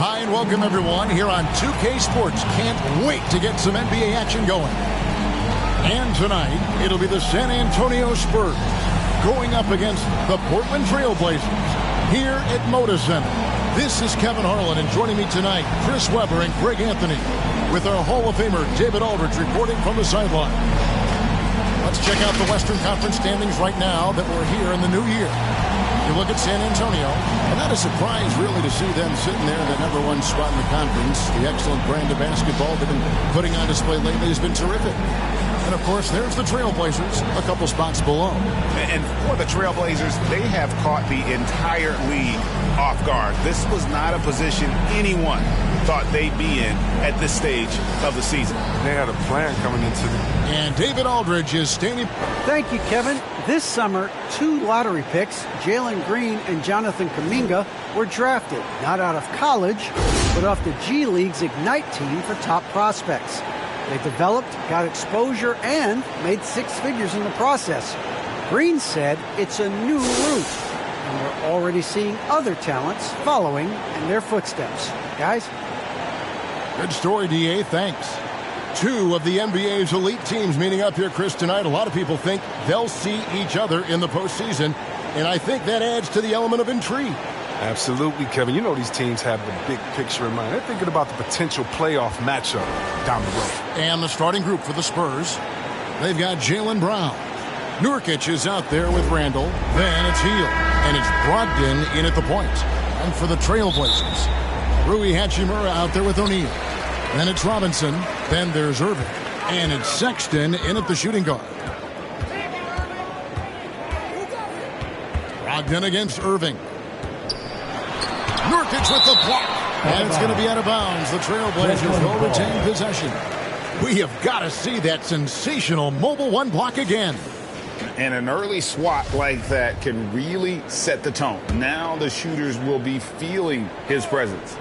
Hi and welcome everyone here on 2K Sports. Can't wait to get some NBA action going. And tonight, it'll be the San Antonio Spurs going up against the Portland Trailblazers here at Moda Center. This is Kevin Harlan, and joining me tonight, Chris Webber and Greg Anthony, with our Hall of Famer David Aldridge reporting from the sideline. Let's check out the Western Conference standings right now that we're here in the new year. You look at San Antonio, and not a surprise really to see them sitting there in the #1 spot in the conference. The excellent brand of basketball they've been putting on display lately has been terrific. And of course, there's the Trailblazers, a couple spots below. And for the Trailblazers, they have caught the entire league off guard. This was not a position anyone thought they'd be in at this stage of the season. They had a plan coming into it. And David Aldridge is standing. Thank you, Kevin. This summer, 2 lottery picks, Jalen Green and Jonathan Kuminga, were drafted, not out of college, but off the G League's Ignite team for top prospects. They developed, got exposure, and made 6 figures in the process. Green said it's a new route, and we're already seeing other talents following in their footsteps. Guys? Good story, DA. Thanks. 2 of the NBA's elite teams meeting up here, Chris, tonight. A lot of people think they'll see each other in the postseason, and I think that adds to the element of intrigue. Absolutely, Kevin. You know these teams have the big picture in mind. They're thinking about the potential playoff matchup down the road. And the starting group for the Spurs, they've got Jaylen Brown. Nurkic is out there with Randall. Then it's Hield, and it's Brogdon in at the point. And for the Trailblazers, Rui Hachimura out there with O'Neal. Then it's Robinson. Then there's Irving. And it's Sexton in at the shooting guard. Brogdon against Irving. Nurkic with the block. And it's going to be out of bounds. The Trailblazers will retain possession. We have got to see that sensational mobile 1 block again. And an early swat like that can really set the tone. Now the shooters will be feeling his presence.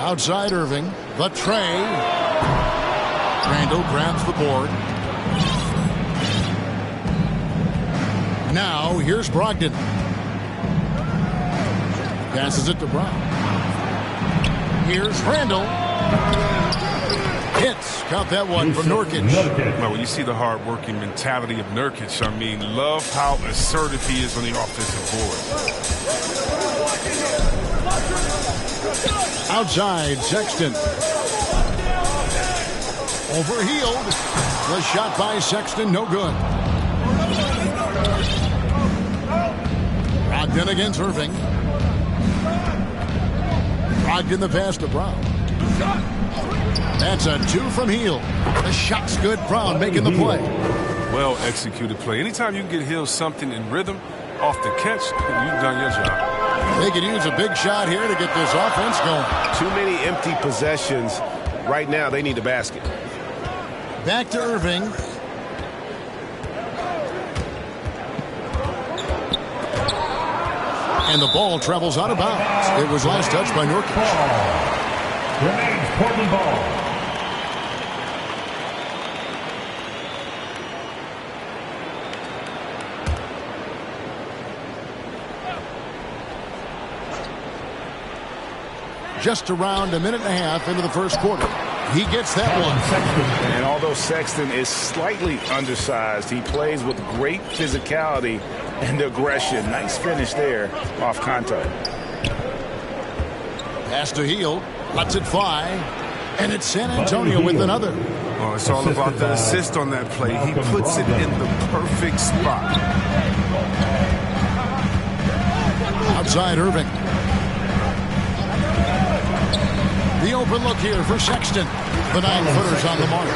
Outside Irving, the tray. Randall grabs the board. Now here's Brogdon. Passes it to Brown. Here's Randall. Hits. Count that one from Nurkic. Well, when you see the hard-working mentality of Nurkic, I mean, love how assertive he is on the offensive board. Outside, Sexton. Over Hield. The shot by Sexton, no good. Brogdon against Irving. Brogdon the pass to Brown. That's a 2 from Hield. The shot's good. Brown making the play. Well executed play. Anytime you can get Hield something in rhythm off the catch, you've done your job. They could use a big shot here to get this offense going. Too many empty possessions. Right now, they need a basket. Back to Irving. And the ball travels out of bounds. It was last touched by Nurkic. Remains Portland ball. Just around a minute and a half into the first quarter. He gets that one. And although Sexton is slightly undersized, he plays with great physicality and aggression. Nice finish there off contact. Pass to Hield. Lets it fly. And it's San Antonio with another. Oh, it's all about the assist on that play. He puts it in the perfect spot. Outside Irving. The open look here for Sexton. The 9-footer's on the mark.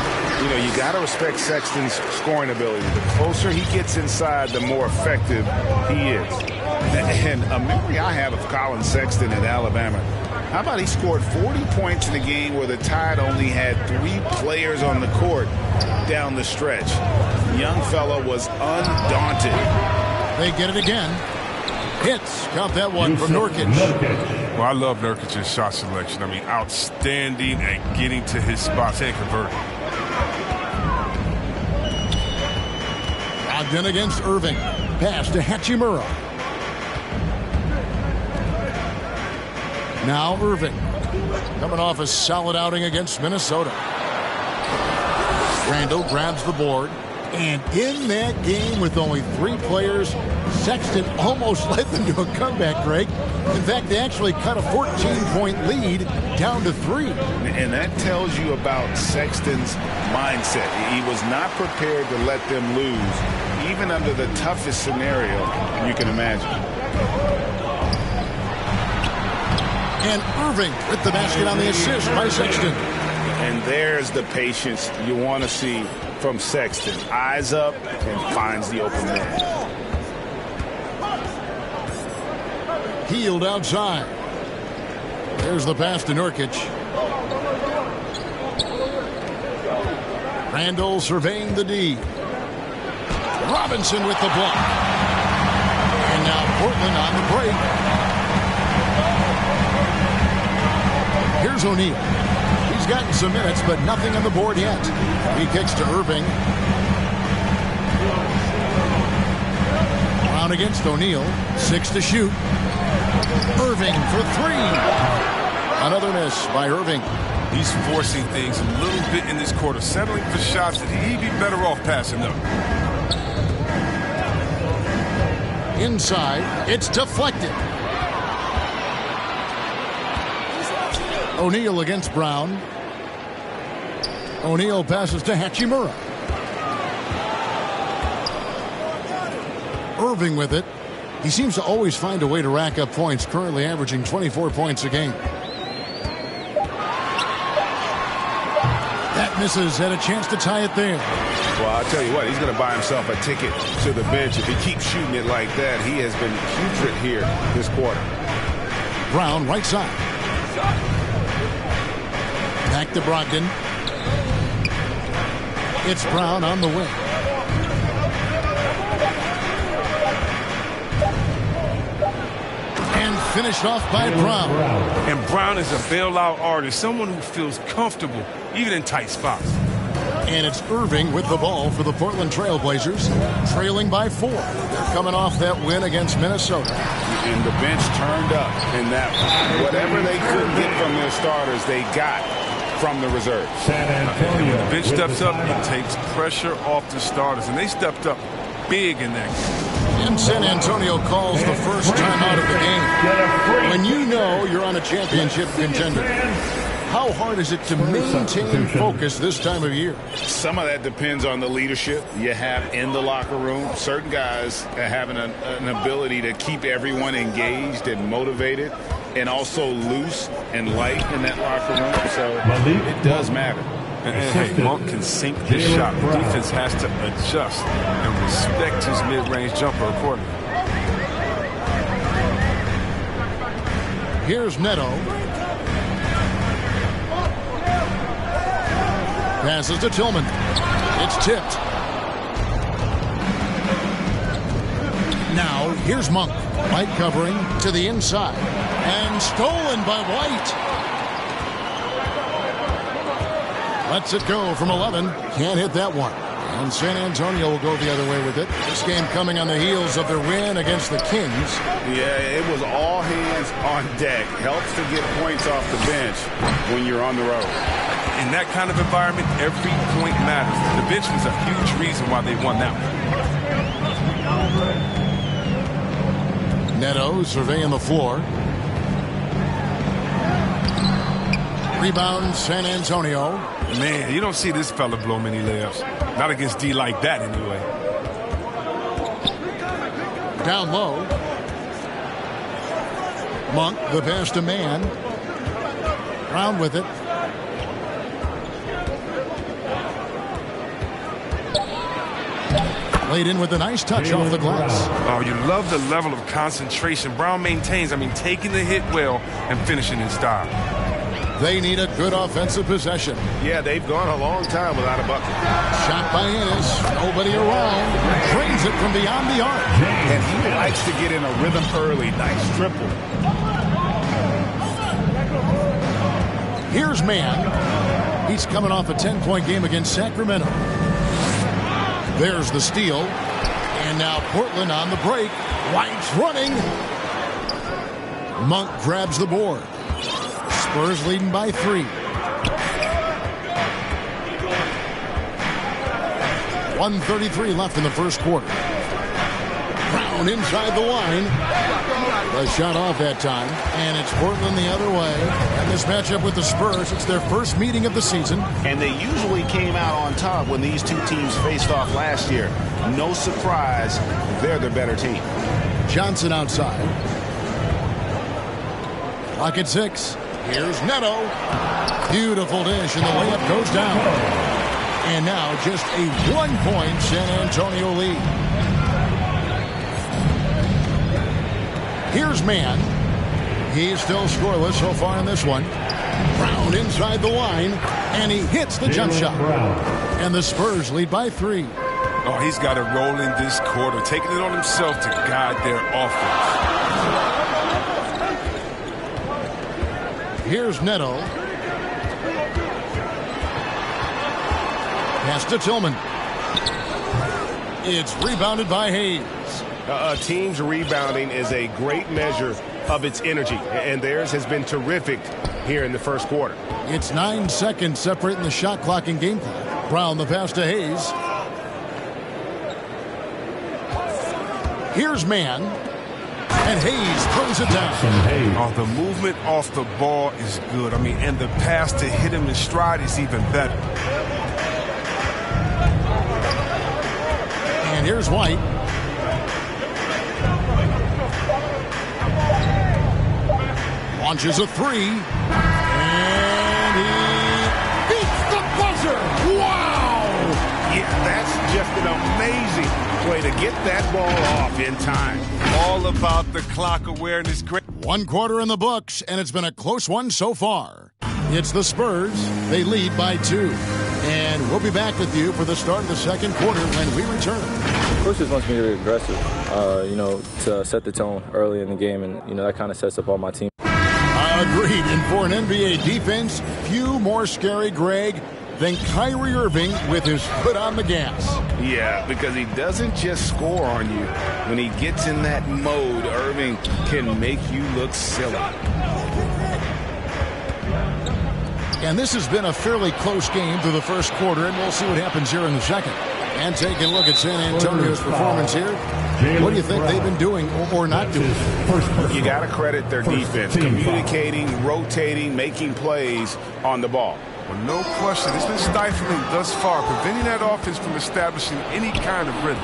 You know, you got to respect Sexton's scoring ability. The closer he gets inside, the more effective he is. And a memory I have of Colin Sexton in Alabama. How about he scored 40 points in a game where the Tide only had 3 players on the court down the stretch. The young fella was undaunted. They get it again. Hits. Count that one from Nurkic. Well, I love Nurkic's shot selection. I mean, outstanding at getting to his spots and converting. Brogdon against Irving. Pass to Hachimura. Now Irving, coming off a solid outing against Minnesota. Randall grabs the board. And in that game with only 3 players, Sexton almost led them to a comeback, Greg. In fact, they actually cut a 14-point lead down to 3. And that tells you about Sexton's mindset. He was not prepared to let them lose, even under the toughest scenario you can imagine. And Irving with the basket on the assist by Sexton. And there's the patience you want to see from Sexton. Eyes up and finds the open man. Healed outside. There's the pass to Nurkic. Randall surveying the D. Robinson with the block. And now Portland on the break. Here's O'Neal. He's gotten some minutes, but nothing on the board yet. He kicks to Irving. Brown against O'Neal. 6 to shoot. Irving for 3. Another miss by Irving. He's forcing things a little bit in this quarter, settling for shots that he'd be better off passing up. Inside, it's deflected. O'Neal against Brown. O'Neal passes to Hachimura. Irving with it. He seems to always find a way to rack up points, currently averaging 24 points a game. That misses, had a chance to tie it there. Well, I'll tell you what, he's going to buy himself a ticket to the bench. If he keeps shooting it like that, he has been putrid here this quarter. Brown, right side. Back to Brogdon. It's Brown on the wing. And finished off by Brown. And Brown is a bailout artist, someone who feels comfortable, even in tight spots. And it's Irving with the ball for the Portland Trailblazers, trailing by 4. They're coming off that win against Minnesota. And the bench turned up in that one. Whatever they couldn't get from their starters, they got from the reserves. When the bench steps up, it takes pressure off the starters, and they stepped up big in that game. And San Antonio calls the first time out of the game. When you know you're on a championship contender, how hard is it to maintain focus this time of year? Some of that depends on the leadership you have in the locker room. Certain guys having an ability to keep everyone engaged and motivated and also loose and light in that locker room. So it does matter. And hey, Monk can sink this shot. The defense has to adjust and respect his mid-range jumper accordingly. Here's Neto. Passes to Tillman. It's tipped. Now, here's Monk. White covering to the inside. And stolen by White. Lets it go from 11. Can't hit that one. And San Antonio will go the other way with it. This game coming on the heels of their win against the Kings. Yeah, it was all hands on deck. Helps to get points off the bench when you're on the road. In that kind of environment, every point matters. The bench was a huge reason why they won that one. Neto surveying the floor. Rebound, San Antonio. Man, you don't see this fella blow many layups. Not against D like that, anyway. Down low. Monk, the pass to Man. Brown with it. Laid in with a nice touch off the glass. Oh, you love the level of concentration Brown maintains. I mean, taking the hit well and finishing in style. They need a good offensive possession. Yeah, they've gone a long time without a bucket. Shot by Ennis. Nobody around. Drains it from beyond the arc. And he likes to get in a rhythm early. Nice triple. Here's Man. He's coming off a 10-point game against Sacramento. There's the steal. And now Portland on the break. White's running. Monk grabs the board. Spurs leading by 3. 1:33 left in the first quarter. Brown inside the line. A shot off that time, and it's Portland the other way. And this matchup with the Spurs, it's their first meeting of the season. And they usually came out on top when these two teams faced off last year. No surprise, they're the better team. Johnson outside. Clock at 6. Here's Neto. Beautiful dish, and the layup goes down. And now just a 1-point San Antonio lead. Here's Mann. He's still scoreless so far in this one. Brown inside the line, and he hits the jump shot. And the Spurs lead by 3. Oh, he's got it rolling this quarter, taking it on himself to guide their offense. Here's Neto. Pass to Tillman. It's rebounded by Hayes. A team's rebounding is a great measure of its energy, and theirs has been terrific here in the first quarter. It's 9 seconds separating the shot clock and game clock. Brown the pass to Hayes. Here's Mann. And Hayes throws it down. Oh, the movement off the ball is good. I mean, and the pass to hit him in stride is even better. And here's White. Launches a 3. And he beats the buzzer. Wow! Yeah, that's just an amazing play to get that ball off in time. All about the clock awareness. Great. 1 quarter in the books, and it's been a close one so far. It's the Spurs. They lead by 2. And we'll be back with you for the start of the second quarter when we return. Coach just wants me to be aggressive, to set the tone early in the game, and, that kind of sets up all my team. Agreed. And for an NBA defense, few more scary, Greg, than Kyrie Irving with his foot on the gas. Yeah, because he doesn't just score on you. When he gets in that mode, Irving can make you look silly. And this has been a fairly close game through the first quarter, and we'll see what happens here in the second. And taking a look at San Antonio's performance here. What do you think they've been doing or not doing? You got to credit their defense, communicating, rotating, making plays on the ball. Well, no question. It's been stifling thus far, preventing that offense from establishing any kind of rhythm.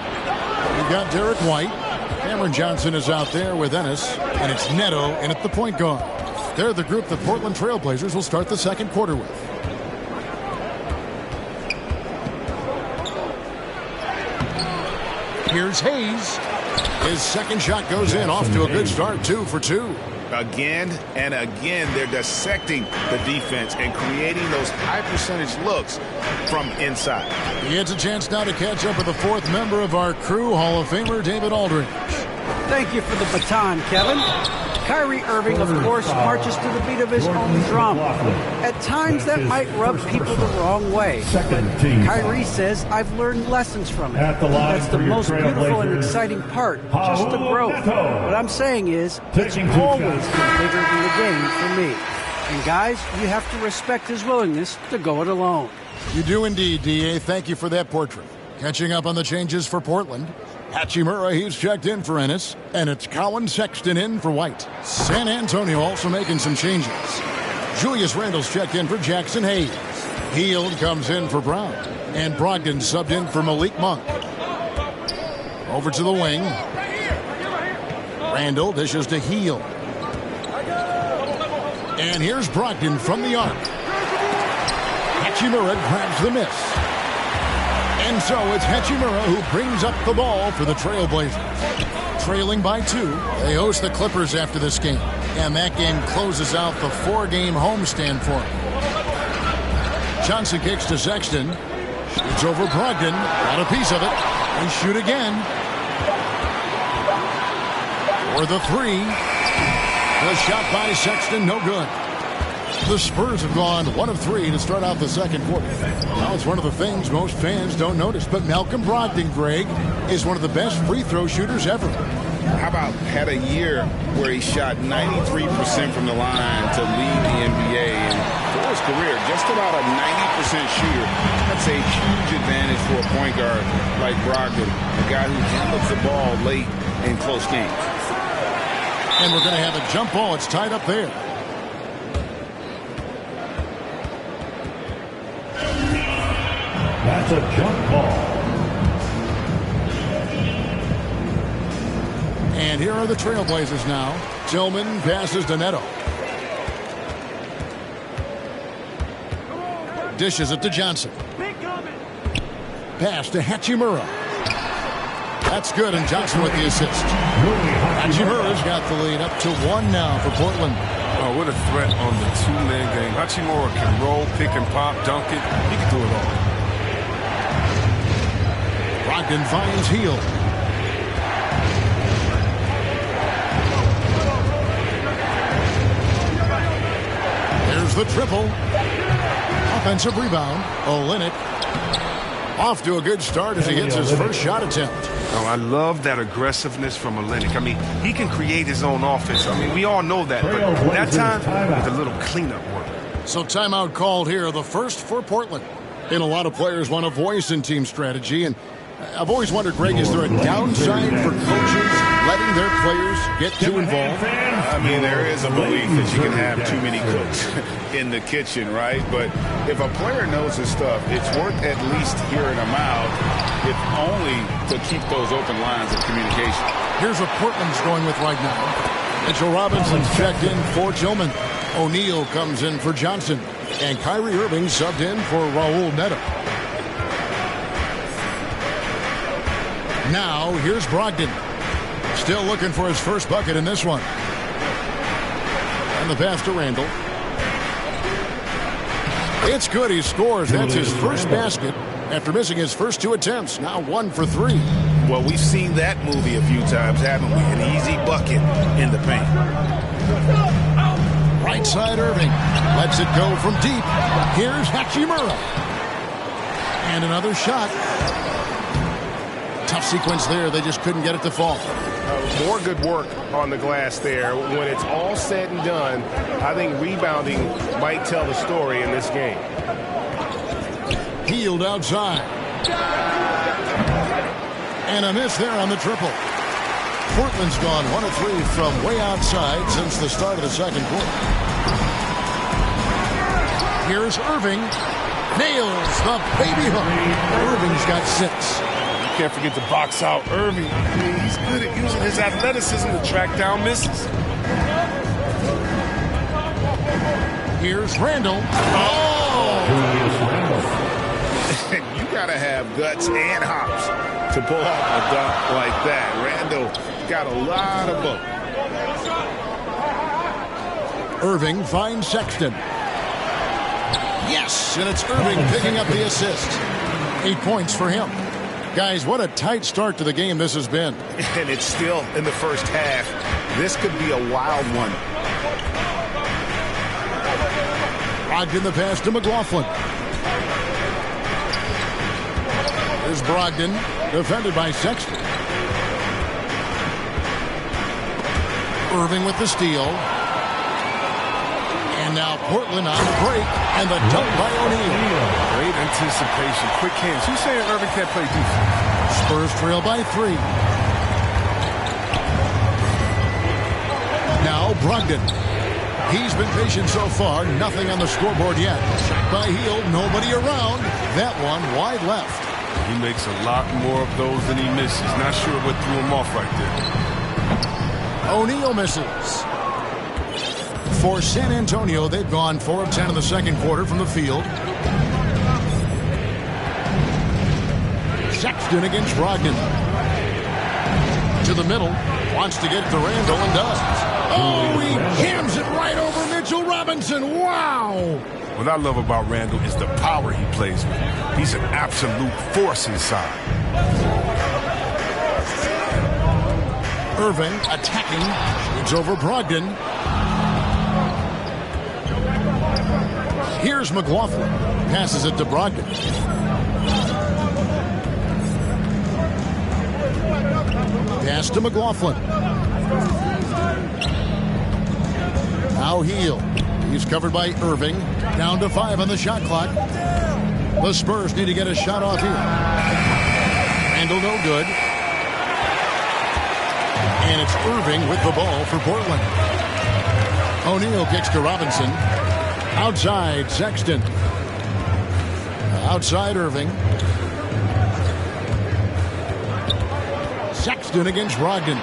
We've got Derek White. Cameron Johnson is out there with Ennis, and it's Neto in at the point guard. They're the group the Portland Trailblazers will start the second quarter with. Here's Hayes. His second shot goes in, off to a good start, 2 for 2. Again and again, they're dissecting the defense and creating those high-percentage looks from inside. He gets a chance now to catch up with the 4th member of our crew, Hall of Famer David Aldridge. Thank you for the baton, Kevin. Kyrie Irving, of course, marches to the beat of his own drum. At times, that might rub people the wrong way. Kyrie says, I've learned lessons from it. That's the most beautiful and exciting part, just the growth. What I'm saying is, it's always been bigger than the game for me. And guys, you have to respect his willingness to go it alone. You do indeed, D.A. Thank you for that portrait. Catching up on the changes for Portland. Hachimura, he's checked in for Ennis, and it's Colin Sexton in for White. San Antonio also making some changes. Julius Randle's checked in for Jackson Hayes. Hield comes in for Brown, and Brogdon subbed in for Malik Monk. Over to the wing. Randle dishes to Hield. And here's Brogdon from the arc. Hachimura grabs the miss. And so it's Hachimura who brings up the ball for the Trailblazers. Trailing by 2, they host the Clippers after this game. And that game closes out the 4-game homestand for them. Johnson kicks to Sexton. Shoots over Brogdon. Got a piece of it. And shoot again. For the 3. The shot by Sexton, no good. The Spurs have gone 1 of 3 to start out the second quarter. Now it's one of the things most fans don't notice, but Malcolm Brogdon, Greg, is one of the best free throw shooters ever. How about had a year where he shot 93% from the line to lead the NBA, and for his career, just about a 90% shooter. That's a huge advantage for a point guard like Brogdon, a guy who handles the ball late in close games. And we're going to have a jump ball. It's tied up there. That's a jump ball. And here are the Trailblazers now. Tillman passes to Neto. Dishes it to Johnson. Pass to Hachimura. That's good, and Johnson with the assist. Hachimura's got the lead up to 1 now for Portland. Oh, what a threat on the two-man game. Hachimura can roll, pick and pop, dunk it. He can do it all. Brogdon finds Hield. There's the triple. Offensive rebound. Olynyk off to a good start as he hits his first shot attempt. Oh, I love that aggressiveness from Olynyk. I mean, he can create his own offense. I mean, we all know that. But that time, with a little cleanup work. So timeout called here, the first for Portland. And a lot of players want a voice in team strategy. And I've always wondered, Greg, is there a downside for coaches letting their players get too involved? I mean, there is a belief that you can have too many cooks in the kitchen, right? But if a player knows his stuff, it's worth at least hearing them out, if only to keep those open lines of communication. Here's what Portland's going with right now. Mitchell Robinson's checked in for Tillman. O'Neal comes in for Johnson. And Kyrie Irving subbed in for Raul Neto. Now, here's Brogdon. Still looking for his first bucket in this one. And the pass to Randall. It's good. He scores. That's his first basket after missing his first 2 attempts. Now 1 for 3. Well, we've seen that movie a few times, haven't we? An easy bucket in the paint. Right side Irving. Lets it go from deep. Here's Hachimura. And another shot. Tough sequence there. They just couldn't get it to fall. More good work on the glass there. When it's all said and done, I think rebounding might tell the story in this game. Hield outside. And a miss there on the triple. Portland's gone 1 of 3 from way outside since the start of the second quarter. Here's Irving. Nails the baby hook. Irving's got 6. Can't forget to box out Irving. I mean, he's good at using his athleticism to track down misses. Here's Randall. Oh! You got to have guts and hops to pull off a dunk like that. Randall got a lot of both. Irving finds Sexton. Yes, and it's Irving picking up the assist. 8 points for him. Guys, what a tight start to the game this has been. And it's still in the first half. This could be a wild one. Brogdon the pass to McLaughlin. Here's Brogdon, defended by Sexton. Irving with the steal. And now Portland on the break. And the dunk by O'Neal. Great anticipation, quick hands. Who's saying Irving can't play defense? Spurs trail by 3. Now Brogdon. He's been patient so far. Nothing on the scoreboard yet. Shot by Hield. Nobody around. That one wide left. He makes a lot more of those than he misses. Not sure what threw him off right there. O'Neal misses. For San Antonio, they've gone 4 of 10 in the second quarter from the field. Sexton against Brogdon. To the middle. Wants to get to Randall and does. Oh, he jams it right over Mitchell Robinson. Wow. What I love about Randall is the power he plays with. He's an absolute force inside. Irving attacking. It's over Brogdon. Here's McLaughlin. Passes it to Brogdon. Pass to McLaughlin. Now Heel. He's covered by Irving. Down to 5 on the shot clock. The Spurs need to get a shot off here. Randall no good. And it's Irving with the ball for Portland. O'Neal kicks to Robinson. Outside Sexton. Outside Irving. Sexton against Brogdon.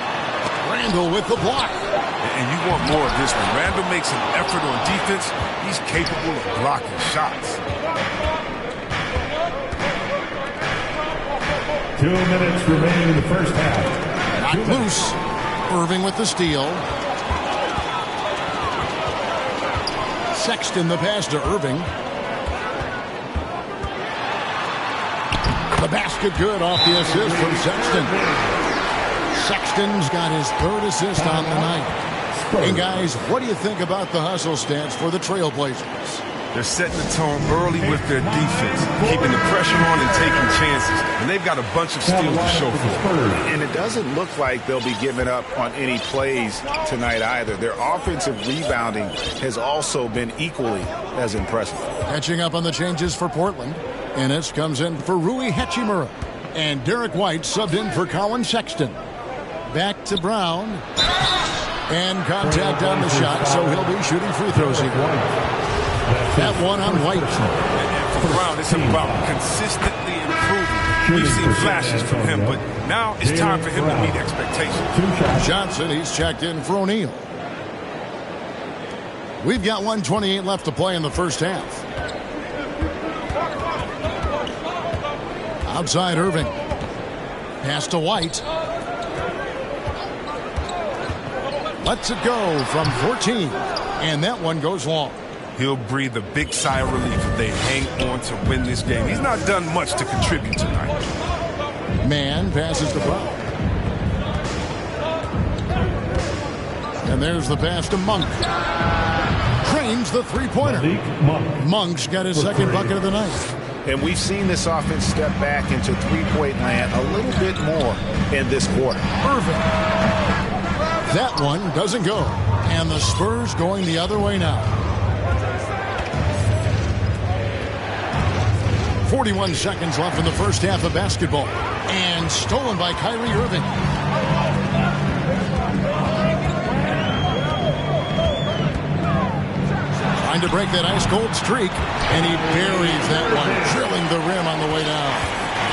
Randall with the block. And you want more of this one. Randall makes an effort on defense. He's capable of blocking shots. 2 minutes remaining in the first half. Knocked loose. Irving with the steal. Sexton the pass to Irving. The basket good off the assist from Sexton. Sexton's got his 3rd assist on the night. And guys, what do you think about the hustle stats for the Trailblazers? They're setting the tone early with their defense, keeping the pressure on and taking chances. And they've got a bunch of steals to show for it. And it doesn't look like they'll be giving up on any plays tonight either. Their offensive rebounding has also been equally as impressive. Catching up on the changes for Portland. Ennis comes in for Rui Hachimura. And Derek White subbed in for Colin Sexton. Back to Brown. And contact on the shot, so he'll be shooting free throws here. That one on White. And for Brown, it's about consistently improving. We've seen flashes from him, but now it's time for him to meet expectations. Johnson, he's checked in for O'Neal. We've got 1:28 left to play in the first half. Outside Irving. Pass to White. Lets it go from 14. And that one goes long. He'll breathe a big sigh of relief if they hang on to win this game. He's not done much to contribute tonight. Man passes to Brown. And there's the pass to Monk. Drains the three-pointer. Monk's got his second bucket of the night. And we've seen this offense step back into three-point land a little bit more in this quarter. Irving. That one doesn't go. And the Spurs going the other way now. 41 seconds left in the first half of basketball. And stolen by Kyrie Irving. Trying to break that ice-cold streak. And he buries that one, drilling the rim on the way down.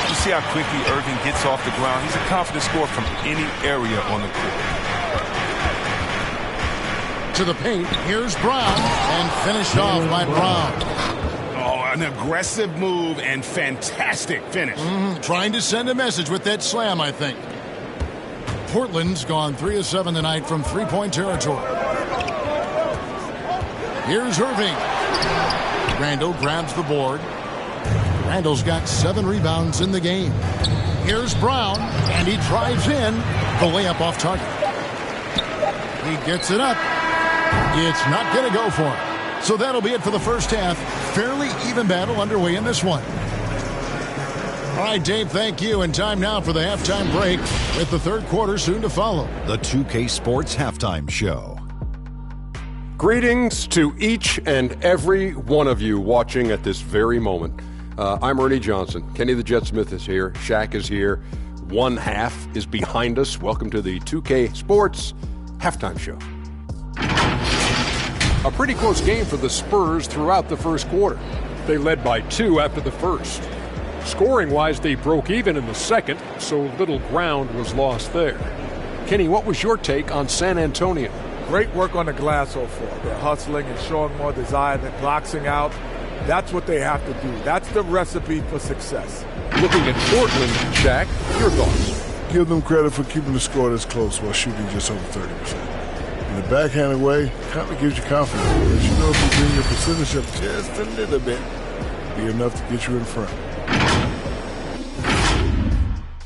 You see how quickly Irving gets off the ground. He's a confident scorer from any area on the court. To the paint, here's Brown. And finished off by Brown. An aggressive move and fantastic finish. Trying to send a message with that slam, I think. Portland's gone 3 of 7 tonight from three-point territory. Here's Irving. Randall grabs the board. Randall's got 7 rebounds in the game. Here's Brown, and he drives in. The layup off target. He gets it up. It's not going to go for him. So that'll be it for the first half. Fairly even battle underway in this one. All right, Dave, thank you. And time now for the halftime break with the third quarter soon to follow. The 2K Sports Halftime Show. Greetings to each and every one of you watching at this very moment. I'm Ernie Johnson. Kenny the Jet Smith is here. Shaq is here. One half is behind us. Welcome to the 2K Sports Halftime Show. A pretty close game for the Spurs throughout the first quarter. They led by 2 after the first. Scoring-wise, they broke even in the second, so little ground was lost there. Kenny, what was your take on San Antonio? Great work on the glass so far. They're hustling and showing more desire than boxing out. That's what they have to do. That's the recipe for success. Looking at Portland, Shaq, your thoughts? Give them credit for keeping the score this close while shooting just over 30%. In the backhanded way, kind of gives you confidence. Because you know if you bring your percentage up just a little bit, be enough to get you in front.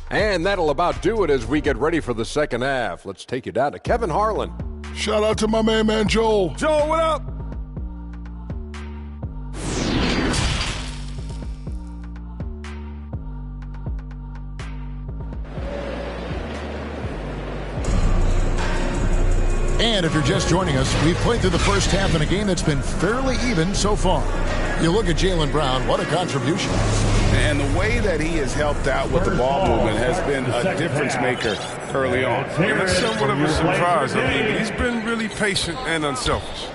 And that'll about do it as we get ready for the second half. Let's take you down to Kevin Harlan. Shout out to my man Joel. Joel, what up? And if you're just joining us, we've played through the first half in a game that's been fairly even so far. You look at Jaylen Brown, what a contribution. And the way that he has helped out with the ball movement has been a difference maker early on. And it's somewhat of a surprise. I mean, he's been really patient and unselfish.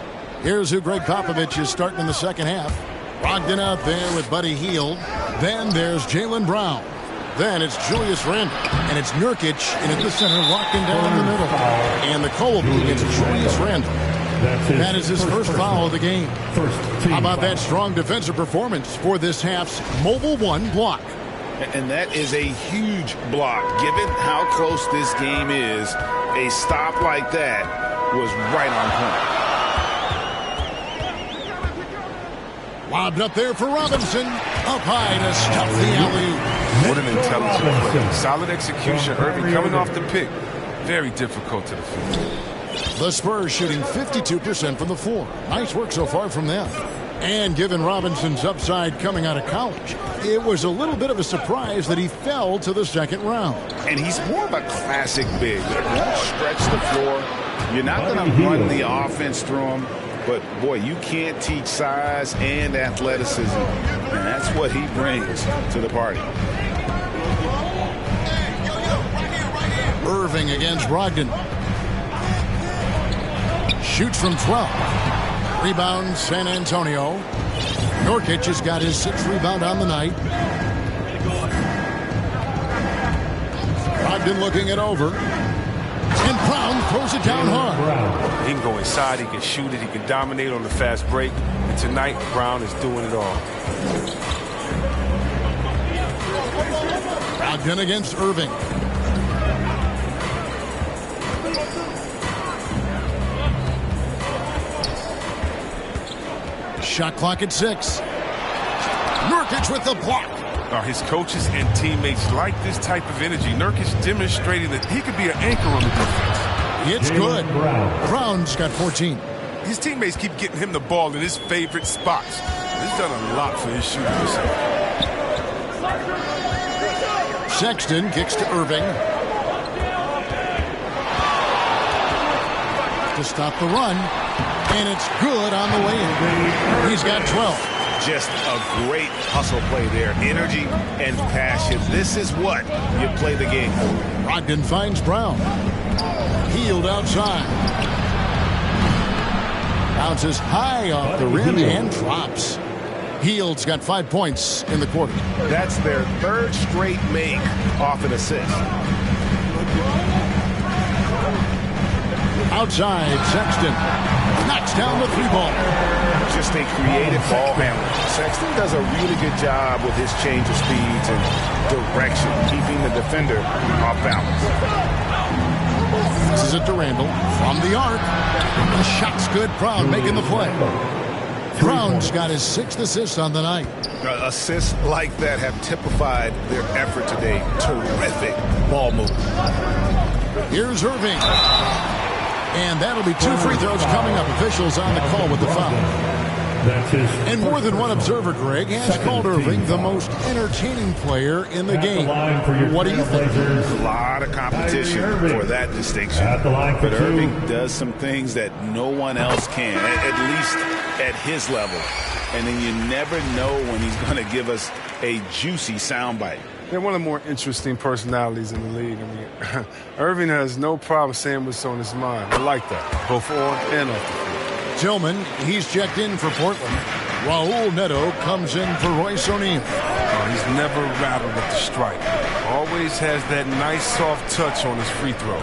Here's who Greg Popovich is starting in the second half. Brogdon out there with Buddy Hield. Then there's Jaylen Brown. Then it's Julius Randle. And it's Nurkic in at the center, locking down in the middle. And the call against Julius Randle. That is his first foul of the game. How about that strong defensive performance for this half's Mobile One block? And that is a huge block. Given how close this game is, a stop like that was right on point. Lobbed up there for Robinson. Up high to stuff the alley. What an intelligent play. Solid execution. Irving coming off the pick. Very difficult to defend. The Spurs shooting 52% from the floor. Nice work so far from them. And given Robinson's upside coming out of college, it was a little bit of a surprise that he fell to the second round. And he's more of a classic big. He won't stretch the floor. You're not going to run the offense through him. But, boy, you can't teach size and athleticism. And that's what he brings to the party. Irving against Brogdon. Shoots from 12. Rebound, San Antonio. Nurkic has got his 6th rebound on the night. Brogdon looking it over. And Brown throws it down hard. He can go inside, he can shoot it, he can dominate on the fast break. And tonight, Brown is doing it all. Brogdon against Irving. Shot clock at 6. Nurkic with the block. His coaches and teammates like this type of energy. Nurkic demonstrating that he could be an anchor on the defense. It's good. Brown's got 14. His teammates keep getting him the ball in his favorite spots. He's done a lot for his shooting. Sexton kicks to Irving. To stop the run. And it's good on the way in. He's got 12. Just a great hustle play there. Energy and passion. This is what you play the game for. Brogdon finds Brown. Hield outside. Bounces high off the rim and drops. Hield's got 5 points in the quarter. That's their 3rd straight make off an assist. Outside, Sexton knocks down the 3-ball. Just a creative ball handler. Sexton does a really good job with his change of speeds and direction, keeping the defender off balance. This is it to Randle from the arc. The shot's good. Brown making the play. Brown's got his 6th assist on the night. Assists like that have typified their effort today. Terrific ball movement. Here's Irving. And that'll be 2 free throws coming up. Officials on the call with the foul. And more than one observer, Greg, has called Irving the most entertaining player in the game. What do you think? There's a lot of competition for that distinction. But Irving does some things that no one else can, at least at his level. And then you never know when he's going to give us a juicy soundbite. They're one of the more interesting personalities in the league. I mean, Irving has no problem saying what's on his mind. I like that, both on and off the field. Tillman, he's checked in for Portland. Raul Neto comes in for Royce O'Neal. He's never rattled at the strike. Always has that nice soft touch on his free throws.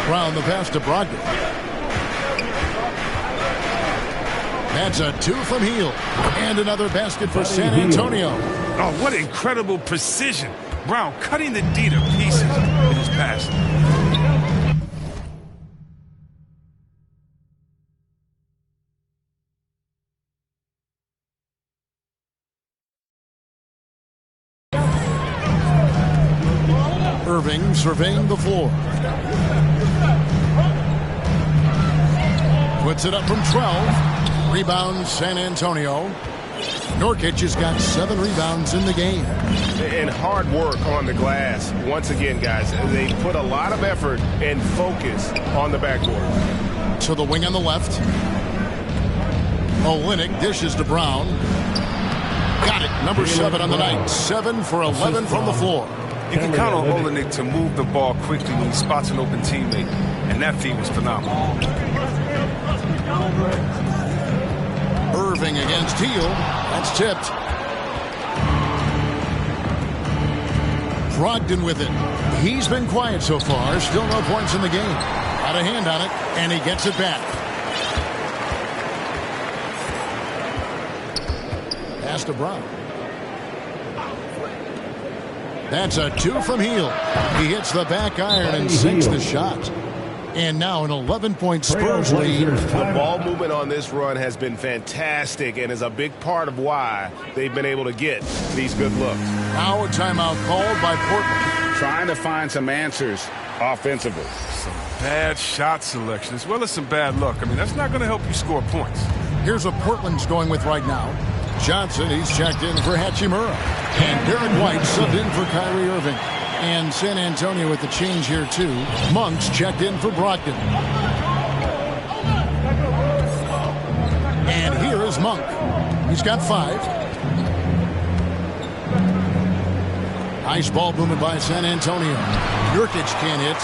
Brown the pass to Brogdon. That's a 2 from Hield. And another basket for San Antonio. Oh, what incredible precision. Brown cutting the D to pieces in his pass. Irving surveying the floor. Puts it up from 12. Rebound San Antonio. Nurkic has got 7 rebounds in the game. And hard work on the glass. Once again, guys, they put a lot of effort and focus on the backboard. To the wing on the left. Olynyk dishes to Brown. Got it. Number 7 on the night. 7 for 11 from the floor. You can count on Olynyk to move the ball quickly when he spots an open teammate. And that feed was phenomenal. Irving against Teal. That's tipped. Brogdon with it. He's been quiet so far. Still no points in the game. Got a hand on it, and he gets it back. Pass to Brown. That's a 2 from Heel. He hits the back iron and sinks the shot. And now an 11-point Spurs lead. The ball movement on this run has been fantastic and is a big part of why they've been able to get these good looks. Now a timeout called by Portland. Trying to find some answers offensively. Some bad shot selection as well as some bad luck. I mean, that's not going to help you score points. Here's what Portland's going with right now. Johnson, he's checked in for Hachimura. And Derek White subbed in for Kyrie Irving. And San Antonio with the change here, too. Monk's checked in for Brogdon. And here is Monk. He's got 5. Nice ball movement by San Antonio. Nurkic can't hit.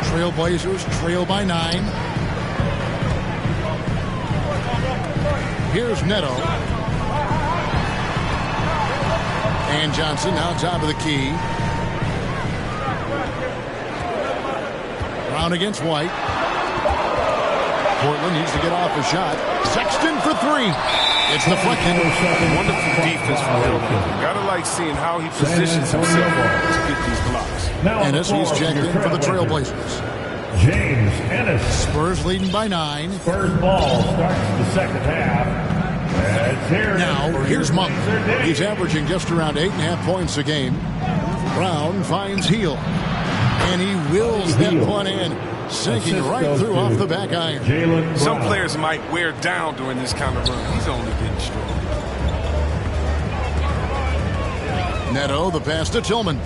Trailblazers trail by 9. Here's Neto. And Johnson now top of the key. Brown against White. Portland needs to get off a shot. Sexton for 3. It's deflected. Wonderful defense from him. Gotta like seeing how he positions himself to get these blocks. Ennis, he's checked in for the Trailblazers. James Ennis. Spurs leading by 9. Spurs ball starts the second half. Now, here's Monk. He's averaging just around 8.5 points a game. Brown finds Heel. And he wills that one in, sinking right through off the back iron. Some players might wear down during this kind of run. He's only getting strong. Neto, the pass to Tillman.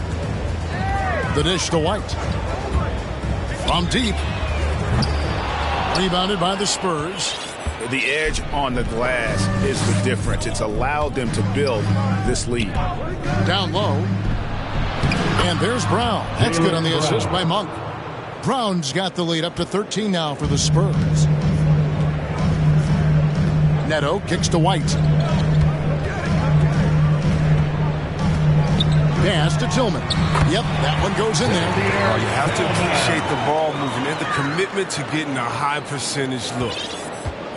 The dish to White. From deep. Rebounded by the Spurs. The edge on the glass is the difference. It's allowed them to build this lead. Down low. And there's Brown. That's good on the assist by Monk. Brown's got the lead up to 13 now for the Spurs. Neto kicks to White. Pass to Tillman. Yep, that one goes in there. Oh, you have to appreciate the ball movement and the commitment to getting a high percentage look.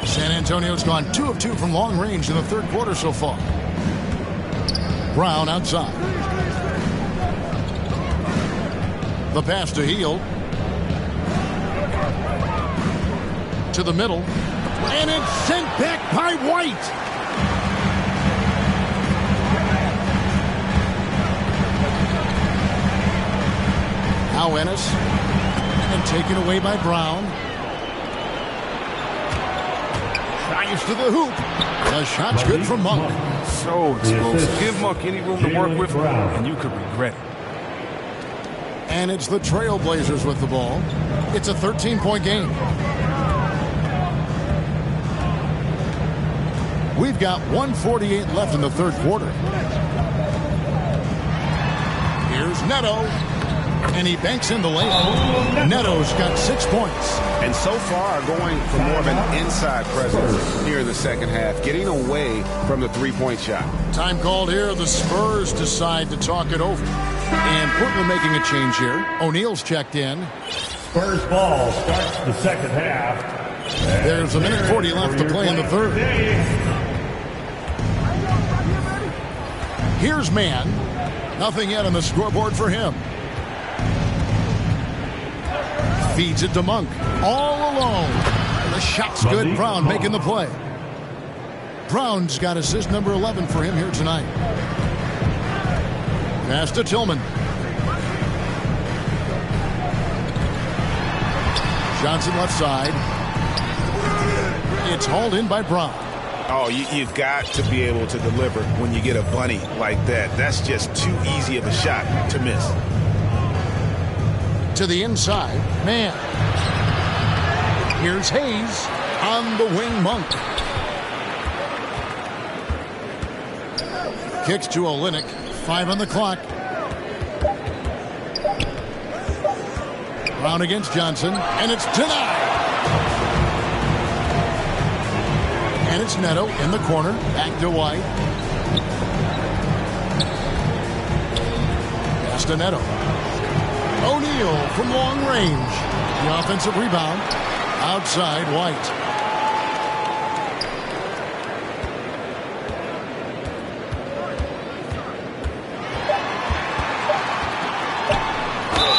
San Antonio's gone 2 of 2 from long range in the third quarter so far. Brown outside. The pass to Heel. To the middle. And it's sent back by White. Now Ennis. And taken away by Brown. Tries to the hoop. The shot's good from Monk. So explosive. Give Monk any room to work with, and you could regret it. And it's the Trailblazers with the ball. It's a 13-point game. We've got 1:48 left in the third quarter. Here's Neto. And he banks in the layup. Neto's got 6 points. And so far going for more of an inside presence here in the second half, getting away from the three-point shot. Time called here. The Spurs decide to talk it over. And Portland making a change here. O'Neal's checked in. Spurs ball starts the second half. There's a minute 40 left to play in the third. Here's Mann. Nothing yet on the scoreboard for him. Feeds it to Monk. All alone. The shot's good. Brown making the play. Brown's got assist number 11 for him here tonight. Pass to Tillman. Johnson left side. It's hauled in by Brown. Oh, you've got to be able to deliver when you get a bunny like that. That's just too easy of a shot to miss. To the inside, man. Here's Hayes on the wing. Monk kicks to Olynyk. 5 on the clock. Brown against Johnson, and it's denied. And it's Neto in the corner. Back to White. Pass to Neto. O'Neal from long range. The offensive rebound. Outside White.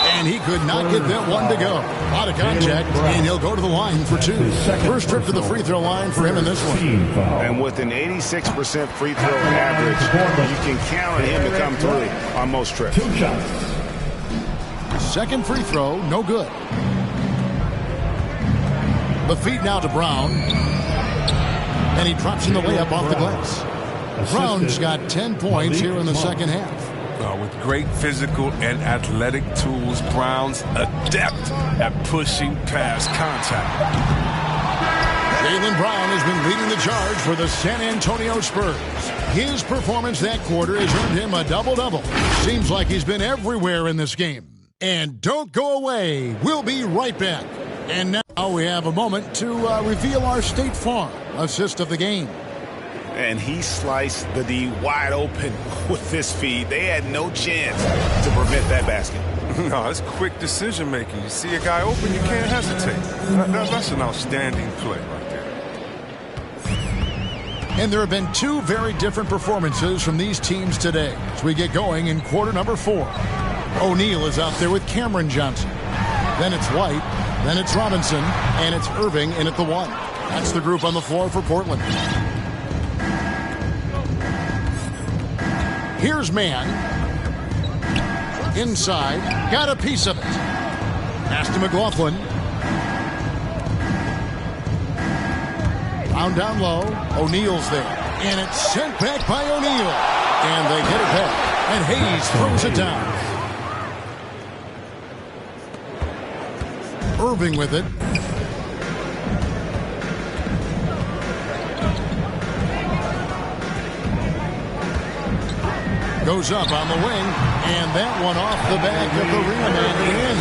And he could not get that one to go. Out of contact, and he'll go to the line for 2. First trip to the free throw line for him in this one. And with an 86% free throw average, you can count on him to come through on most trips. 2 shots. Second free throw, no good. The feed now to Brown. And he drops in the layup off the glass. Brown's got 10 points here in the second half. With great physical and athletic tools, Brown's adept at pushing past contact. Jaylen Brown has been leading the charge for the San Antonio Spurs. His performance that quarter has earned him a double-double. Seems like he's been everywhere in this game. And don't go away. We'll be right back. And now we have a moment to reveal our State Farm assist of the game. And he sliced the D wide open with this feed. They had no chance to prevent that basket. No, it's quick decision making. You see a guy open, you can't hesitate. That's an outstanding play right there. And there have been 2 very different performances from these teams today as we get going in quarter number 4. O'Neal is out there with Cameron Johnson. Then it's White. Then it's Robinson. And it's Irving in at the 1. That's the group on the floor for Portland. Here's Mann. Inside. Got a piece of it. Pass to McLaughlin. Brown down low. O'Neal's there. And it's sent back by O'Neal. And they get it back. And Hayes throws it down. Irving with it. Goes up on the wing, and that one off the back of the rim and in.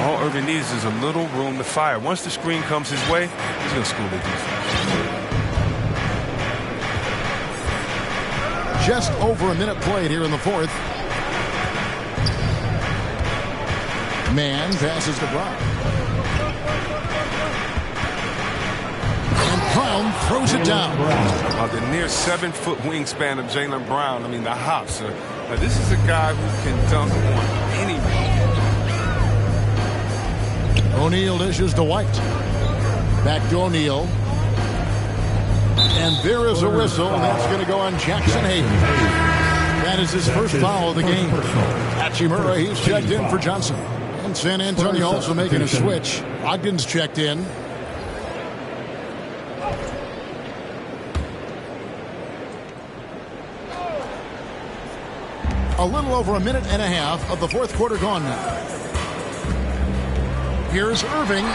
All Irving needs is a little room to fire. Once the screen comes his way, he's going to school the defense. Just over a minute played here in the 4th. Mann passes to Brown. And Brown throws it down. The near 7-foot wingspan of Jaylen Brown. I mean, the hops. This is a guy who can dunk on anyone. O'Neal dishes to White. Back to O'Neal. And there is a whistle, and that's going to go on Jackson Hayes. That is his first foul of the game. Hachimura, he's checked in for Johnson. And San Antonio also making a switch. Ogden's checked in. A little over a minute and a half of the 4th quarter gone now. Here's Irving.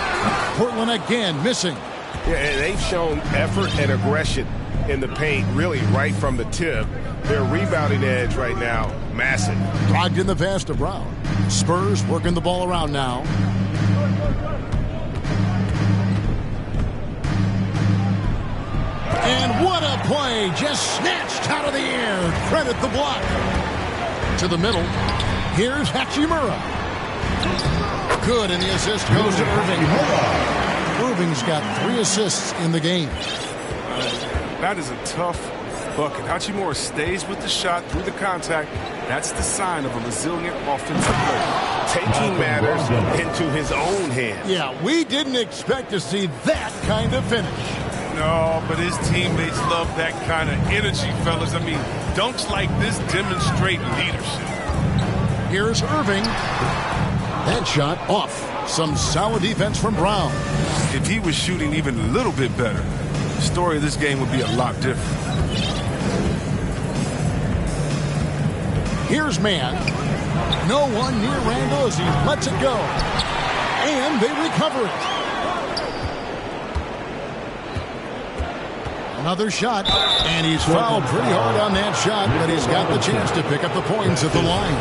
Portland again missing. Yeah, they've shown effort and aggression in the paint, really right from the tip. Their rebounding edge right now, massive. Ogden the pass to Brown. Spurs working the ball around now. And what a play. Just snatched out of the air. Credit the block. To the middle. Here's Hachimura. Good, and the assist goes to Irving. Irving's got 3 assists in the game. That is a tough bucket. Hachimura stays with the shot through the contact. That's the sign of a resilient offensive player. Taking matters into his own hands. Yeah, we didn't expect to see that kind of finish. No, but his teammates love that kind of energy, fellas. I mean, dunks like this demonstrate leadership. Here's Irving. That shot off. Some solid defense from Brown. If he was shooting even a little bit better, the story of this game would be a lot different. Here's man. No one near Randall as he lets it go. And they recover it. Another shot, and he's fouled pretty hard on that shot, but he's got the chance to pick up the points at the line.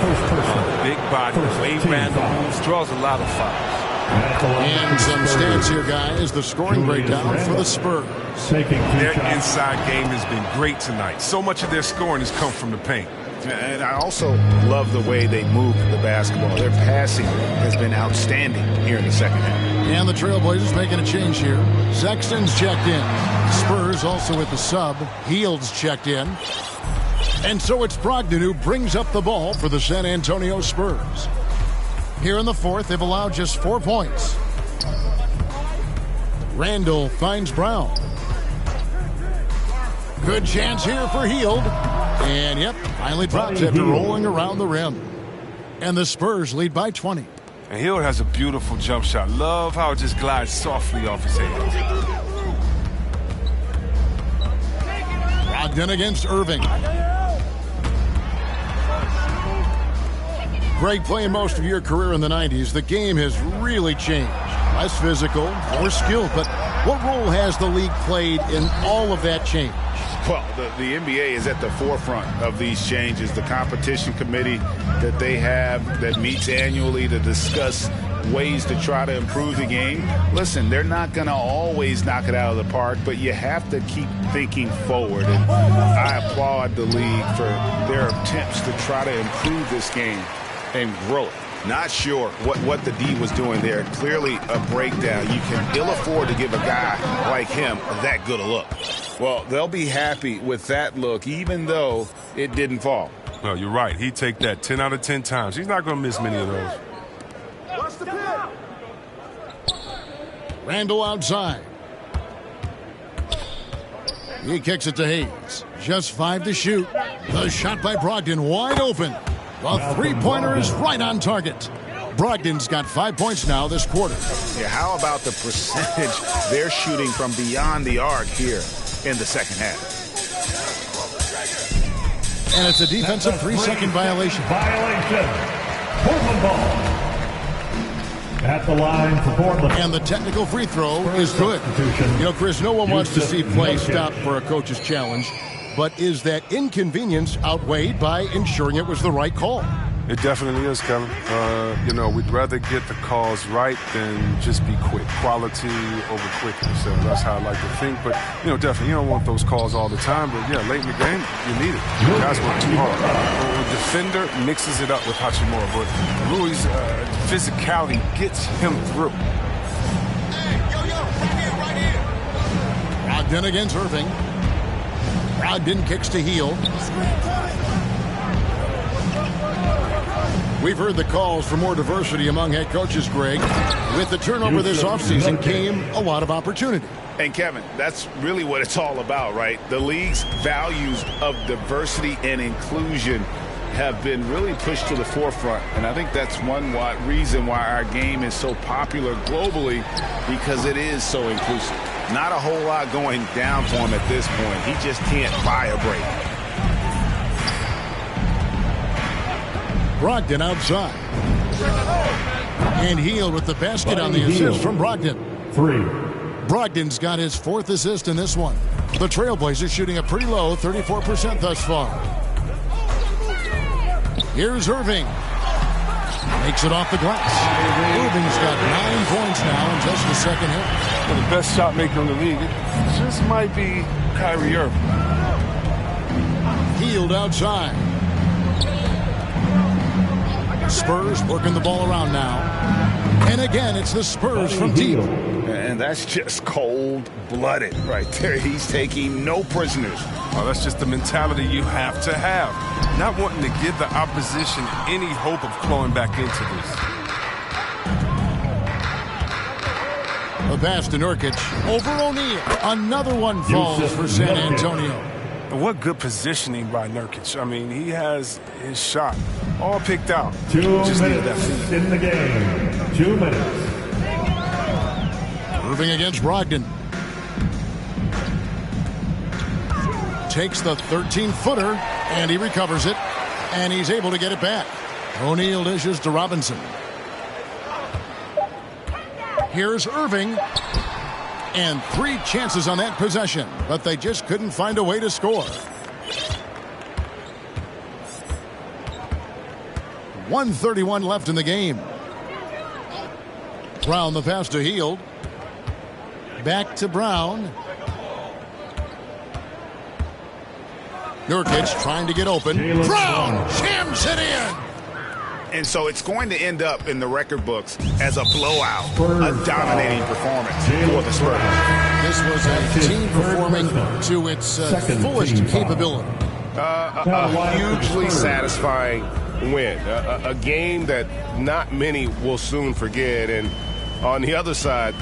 Big body, the way Randall moves, draws a lot of fouls. And some stats here, guys. The scoring breakdown for the Spurs. Their inside game has been great tonight. So much of their scoring has come from the paint. And I also love the way they move the basketball. Their passing has been outstanding here in the second half. And the Trailblazers making a change here. Sexton's checked in. Spurs also with the sub. Hield's checked in. And so it's Brogdon who brings up the ball for the San Antonio Spurs. Here in the fourth, they've allowed just 4 points. Randall finds Brown. Good chance here for Hield. And, yep, finally drops after rolling around the rim. And the Spurs lead by 20. And Hield has a beautiful jump shot. Love how it just glides softly off his head. Brogdon against Irving. Greg, playing most of your career in the 90s, the game has really changed. Less physical, more skilled. But what role has the league played in all of that change? Well, the NBA is at the forefront of these changes. The competition committee that they have that meets annually to discuss ways to try to improve the game. Listen, they're not going to always knock it out of the park, but you have to keep thinking forward. And I applaud the league for their attempts to try to improve this game and grow it. Not sure what the D was doing there. Clearly a breakdown. You can ill afford to give a guy like him that good a look. Well, they'll be happy with that look, even though it didn't fall. No, you're right. He'd take that 10 out of 10 times. He's not going to miss many of those. Randall outside. He kicks it to Hayes. Just 5 to shoot. The shot by Brogdon wide open. The three-pointer is right on target. Brogdon's got 5 points now this quarter. Yeah, how about the percentage they're shooting from beyond the arc here in the second half? And it's a defensive 3-second violation. Portland ball. At the line for Portland. And the technical free throw is good. You know, Chris, no one wants to see play stopped for a coach's challenge. But is that inconvenience outweighed by ensuring it was the right call? It definitely is, Kevin. You know, we'd rather get the calls right than just be quick. Quality over quickness. So that's how I like to think. But, you know, definitely, you don't want those calls all the time. But, yeah, late in the game, you need it. The guys work too hard. The defender mixes it up with Hachimura. But Louis' physicality gets him through. Brogdon against Irving. Brogdon kicks to Hield. We've heard the calls for more diversity among head coaches, Greg. With the turnover this offseason came a lot of opportunity. And, Kevin, that's really what it's all about, right? The league's values of diversity and inclusion have been really pushed to the forefront. And I think that's one reason why our game is so popular globally, because it is so inclusive. Not a whole lot going down for him at this point. He just can't buy a break. Brogdon outside. And Hield with the basket on the assist from Brogdon. 3. Brogdon's got his 4th assist in this one. The Trailblazers shooting a pretty low 34% thus far. Here's Irving. Makes it off the glass. Irving's got 9 points now in just the second half. Well, the best shot maker in the league, it just might be Kyrie Irving. Hield outside. Spurs working the ball around now. And again, it's the Spurs from deep. And that's just cold-blooded right there. He's taking no prisoners. Oh, that's just the mentality you have to have. Not wanting to give the opposition any hope of clawing back into this. The pass to Nurkic. Over O'Neal. Another one falls for San Antonio. What good positioning by Nurkic. I mean, he has his shot all picked out. 2 minutes in the game. 2 minutes. Irving against Brogdon. takes the 13-footer, and he recovers it, and he's able to get it back. O'Neal dishes to Robinson. Here's Irving. And 3 chances on that possession, but they just couldn't find a way to score. 1:31 left in the game. Brown the pass to Hield. Back to Brown. Nurkic trying to get open. Brown jams it in. And so it's going to end up in the record books as a blowout, a dominating performance for the Spurs. This was a team performing to its fullest capability. A hugely satisfying win. A game that not many will soon forget. And on the other side,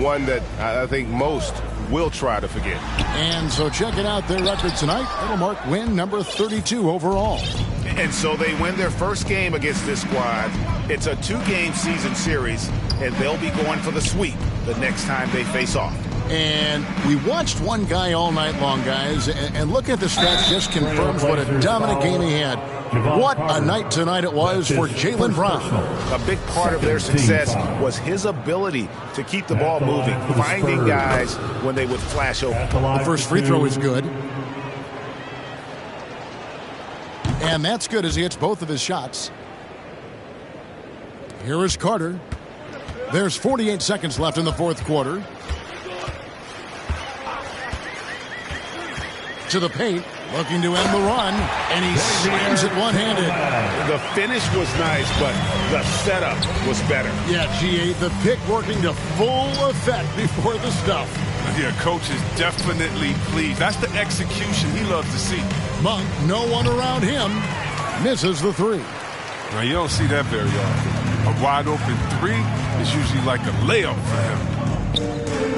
one that I think most will try to forget. And so check it out, their record tonight. It'll mark win number 32 overall. And so they win their first game against this squad. It's a 2-game season series, and they'll be going for the sweep the next time they face off. And we watched one guy all night long, guys, and look at the stats just confirms what a dominant game he had. What a night tonight it was for Jaylen Brown. A big part of their success was his ability to keep the ball moving, finding guys when they would flash open. The first free throw is good. And that's good as he hits both of his shots. Here is Carter. There's 48 seconds left in the fourth quarter. To the paint, looking to end the run, and he slams it one-handed. The finish was nice, but the setup was better. Yeah, G8, the pick working to full effect before the stuff. Yeah, coach is definitely pleased. That's the execution he loves to see. Monk, no one around him, misses the 3. Now, you don't see that very often. A wide-open 3 is usually like a layup for him.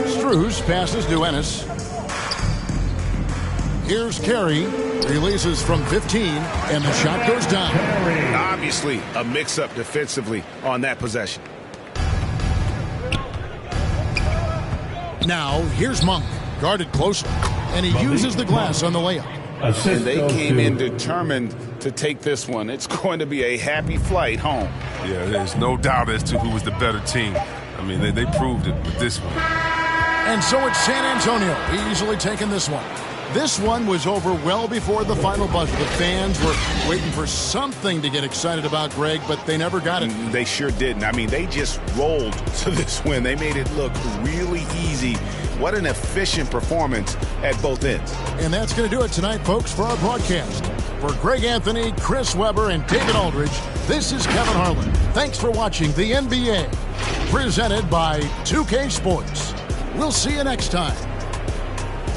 Strus passes to Ennis. Here's Carey, releases from 15, and the shot goes down. Obviously, a mix-up defensively on that possession. Now, here's Monk, guarded closely, and he uses the glass on the layup. And they came in determined to take this one. It's going to be a happy flight home. Yeah, there's no doubt as to who was the better team. I mean, they proved it with this one. And so it's San Antonio, easily taking this one. This one was over well before the final buzzer. The fans were waiting for something to get excited about, Greg, but they never got it. They sure didn't. I mean, they just rolled to this win. They made it look really easy. What an efficient performance at both ends. And that's going to do it tonight, folks, for our broadcast. For Greg Anthony, Chris Webber, and David Aldridge, this is Kevin Harlan. Thanks for watching the NBA, presented by 2K Sports. We'll see you next time.